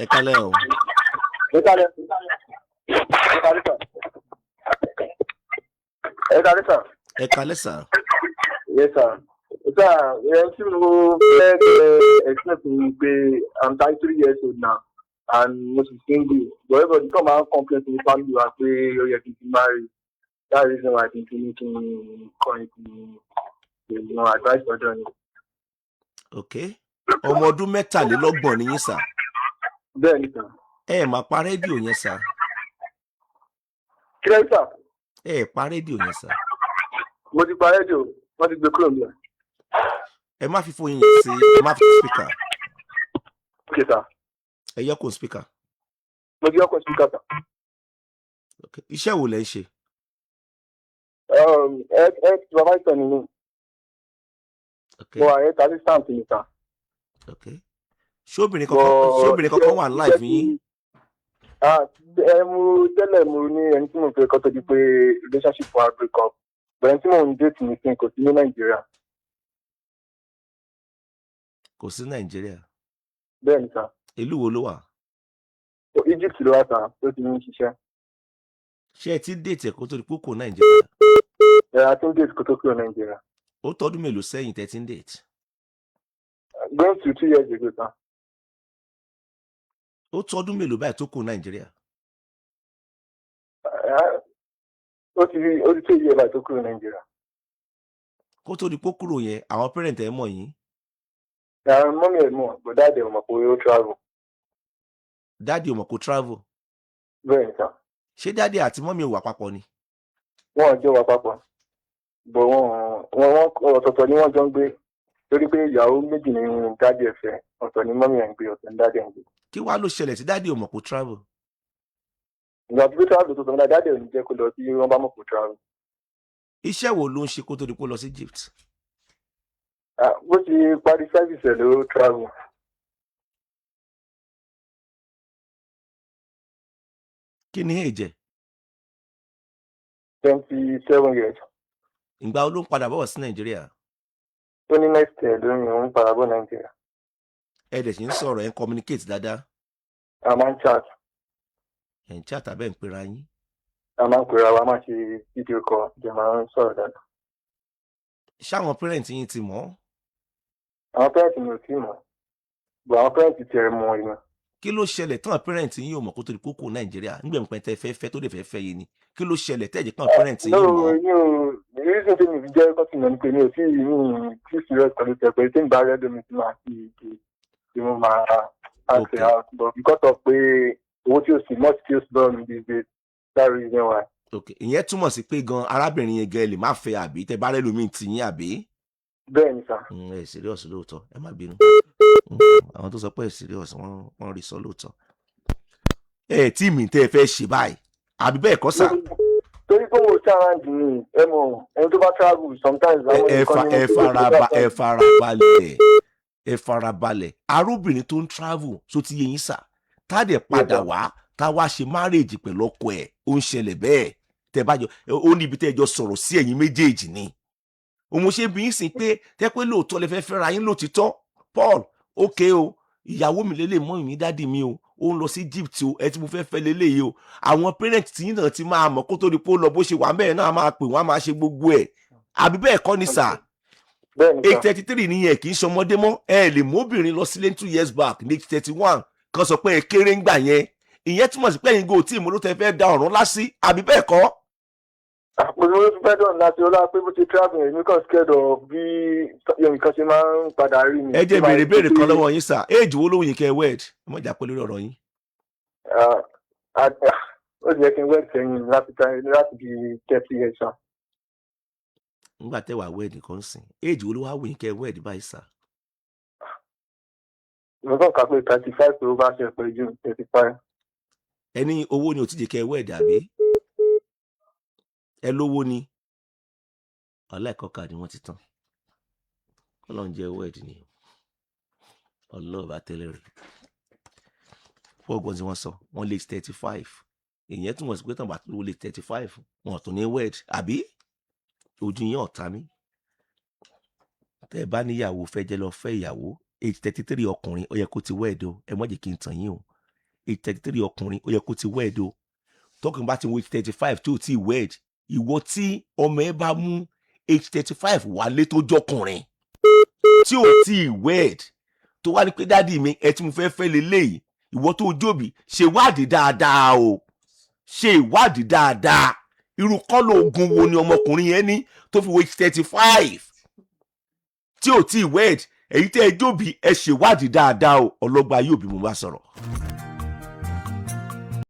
Ẹ kálẹ́ o. Ẹ kálẹ́ sà. Ẹ kálẹ́ sà. Yes sir. Sir, tí mo fẹ́ explain mi pé I'm 33 years old now and mo sì single. But everybody come and complain to my family wa pé ó yẹ kí n ti marry. That reason why I think we need to call it advice for them. Okay. Ọmọ ọdún mẹ́tàlélọ́gbọ̀n ni yín sà. Bẹ́ẹ̀ni sà. Ẹ máa pa rédíò yẹn sà. Kí lẹ́yìn sà? Ẹ pa rédíò yẹn sà. Mo ti pa rédíò, wọ́n ti gbé kúrò nílẹ̀. Ẹ má fi fóyín yẹn sí, ẹ má fi speaker. Okay sà. Ẹ yọ kó speaker. Mo ti yọ kó speaker sà. Okay. Iṣẹ́ wo lẹ ń ṣe? Supervisor ni mi. Okay. Mo àyè tàbí stamp ni sà. Okay. Ṣóbìnrin kankan wà live yín? Mo tẹ́lẹ̀ mo ní ẹni tí mo fẹ́ kọ́ tó di pé relationship wa break up. Bẹ̀rẹ̀ tí mo ń date mi sí kò sí ní Nàìjíríà. Kò sí Nàìjíríà. Bẹ́ẹ̀ni sà. Ìlú wo ló wà? Egypt ló wà sà tó ti ń ṣiṣẹ́. Ṣé ẹ ti date ẹ̀ kó tó di pé kò Nàìjíríà? A ti ń date kó tó kúrò Nàìjíríà. Ó tọ́dún mélòó sẹ́yìn tẹ́ ti ń date? Going to 2 years ago sà. Ó tọ́dún mélòó báyìí tó kò Nàìjíríà? Ó ti 2 years báyìí tó kúrò Nàìjíríà. Kó tó di pé kúrò yẹn, àwọn parent ẹ̀ mọ̀ yín? Mọ́mí ẹ̀ mọ̀, but dáàdì ẹ̀ mọ̀ pé ó travel. Dáàdì ò mọ̀ kó travel? Bẹ́ẹ̀ni sà. Ṣé dáàdì àti mọ́mí ò wà papọ̀ ni? Wọ́n jọ wà papọ̀. Bọ̀ wọ́n ọ̀tọ̀ọ̀tọ̀ ni wọ́n jọ ń gbé. Torí pé ìyàwó méjì ni dáàdì ẹ̀ fẹ́, ọ̀tọ̀ ni mọ́mí ẹ̀ ń gbé, ọ̀tọ̀ ni dáàdì ẹ̀ ń gbé. Kí wàá ló ṣẹlẹ̀ tí dáàdì ò mọ̀ kó travel? Ìgbà tí ó travel tó sọ náà dáàdì ẹ̀ ò ní jẹ́ kó lọ sí wọ́n bá mọ̀ kó travel. Iṣẹ́ wo ló ń ṣe kó tó di pé ó lọ sí Egypt? Bó ti parí service ẹ̀ ló travel. Kí ni èjẹ̀? 27 years. Ìgbà wo ló ń padà bọ̀ sí Nàìjíríà? Ó ní next year lóyún òun padà bọ̀ Nàìjíríà. Ẹ dẹ̀ sì ń sọ̀rọ̀ ẹ̀ ń communicate dáadáa. A máa ń chat. Ẹ̀ ń chat abẹ́ ń pera yín. A máa ń pera wa, máa ṣe video call, jẹ́ máa ń sọ̀rọ̀ dáadáa. Ṣáwọn parent yín ti mọ̀? Àwọn parents mi ò tí mọ̀. Bọ̀ àwọn parents ti ẹ̀ mọ̀ ìmọ̀. Kí ló ṣẹlẹ̀ tán parent yín ò mọ̀ kó tó di pé kò Nàìjíríà? Nígbà pẹ́ tẹ́ fẹ́ tó dẹ̀ fẹ́ yé ni. Kí ló ṣẹlẹ̀ tẹ́jẹ̀ kan parent yín mọ̀? The reason tí mi fi jẹ́ kọ́sìnà ni pé mi ò tí serious pẹ̀lú tẹ̀ pé tí n bá rẹ́dọ̀ mi ti máa ti mo máa ask out, but because of pé owó tí o sì much tí o sì lọ́rùn mi these days, that reason why. Okay, ìyẹn túmọ̀ sí pé gan arábìnrin yẹn gan lè má fẹ́ àbí tẹ́ bá rẹ́ lómi tì yín àbí? Bẹ́ẹ̀ni sà. Ẹ serious lóòótọ́, ẹ má bínú. Àwọn tó sọ pé serious wọ́n rí sọ lóòótọ́. Tí mi tẹ́ ẹ fẹ́ ṣe báyìí àbí bẹ́ẹ̀ kọ́ sà? Torí pé mo challenge mi ẹ mọ̀ ẹni tó bá travel sometimes. Ẹ farabalẹ̀ arúbìnrin tó ń travel tó ti yé yín sà tá a dẹ̀ padà wá tá a wá ṣe marriage pẹ̀lú ọkọ ẹ̀ ó ń ṣẹlẹ̀ bẹ́ẹ̀ tẹ́ bá jọ ó níbi tẹ́ ẹ jọ sọ̀rọ̀ sí ẹ̀yin méjèèjì ni. Òun ṣe bí yín sìn pé tẹ́ pé lóòótọ́ lẹ fẹ́ fẹ́ra yín lóòtítọ́ Paul okay o ìyàwó mi lélẹ̀ mọ́ mi dádì mi o ó ń lọ sí Egypt o ẹ tí mo fẹ́ lélẹ̀ yìí o àwọn parent tí yín náà ti máa mọ̀ kó tó di pé ó lọ bó ṣe wà mẹ́rin náà máa pè wọ́n á máa ṣe gbogbo ẹ̀ àbí bẹ́ẹ̀ kọ́ ni sà? 833 nìyẹn kì í ṣọmọdé mọ́ ẹ lè mú obìnrin lọ sílé 2 years back ní 31 kan sọ pé ẹ kéré ń gbà yẹn ìyẹn túmọ̀ sí pé ẹ̀yin go tí ìmúlò tẹ fẹ́ da ọ̀run lásì àbí bẹ́ẹ̀ kọ́? Mo ló fẹ́ dọ̀n láti ọlá pé bó ti travel èmi kàn scared of bí nǹkan ṣe máa ń padà rí mi. Ẹ jẹ́ béèrè kan lọ́wọ́ yín sà éèjì wo lóhùn yín kẹ́ wed ẹ mọ̀ jà pé lórí ọ̀rọ̀ yín. Ó ti yẹ kí n wed sẹ́yìn láti bí 30 years sà. Nígbà tẹ́ wà wed kan sìn éèjì wo ló wá wù yín kẹ́ wed báyìí sà? Mo kàn kà pé 35 tó bá ṣe pé ju 35. Ẹni owó ni ò tí jẹ́ kẹ́ wed àbí? Ẹ lówó ni ọláìkọ́kà ni wọ́n ti tán Ọlọ́run jẹ́ wed ni ọlọ́ọ̀bá tẹ́lẹ̀ rẹ̀ fọ́gbọ́n tí wọ́n sọ wọ́n lè 35 ìyẹn túmọ̀ sí pé tàn bá tó lè 35 wọn tó ní wed àbí ojú yẹn ọ̀tá mi tẹ́ ẹ bá níyàwó fẹ́ jẹ́ lọ fẹ́ ìyàwó age 33 ọkùnrin ó yẹ kó ti wed o ẹ má jẹ́ kí n tàn yín o age 33 ọkùnrin ó yẹ kó ti wed o tọkùnrin bá ti wo age 35 tí ò tí wed ìwọ tí ọmọ ẹ bá mú age 35 wálé tó jọkùnrin tí ò tí wed tó wá ní pé dádì mi ẹ tí mo fẹ́ fẹ́ leléyìí ìwọ tó jóbi ṣe ìwádìí dáadáa o ṣe ìwádìí dáadáa irú kọ́lọ̀ ogun wo ni ọmọkùnrin yẹn ní tó fi wo age 35 tí ò tí wed èyí tẹ́ ẹ jóbi ẹ ṣèwádìí dáadáa o ọlọ́gbà yóò bí mo bá sọ̀rọ̀.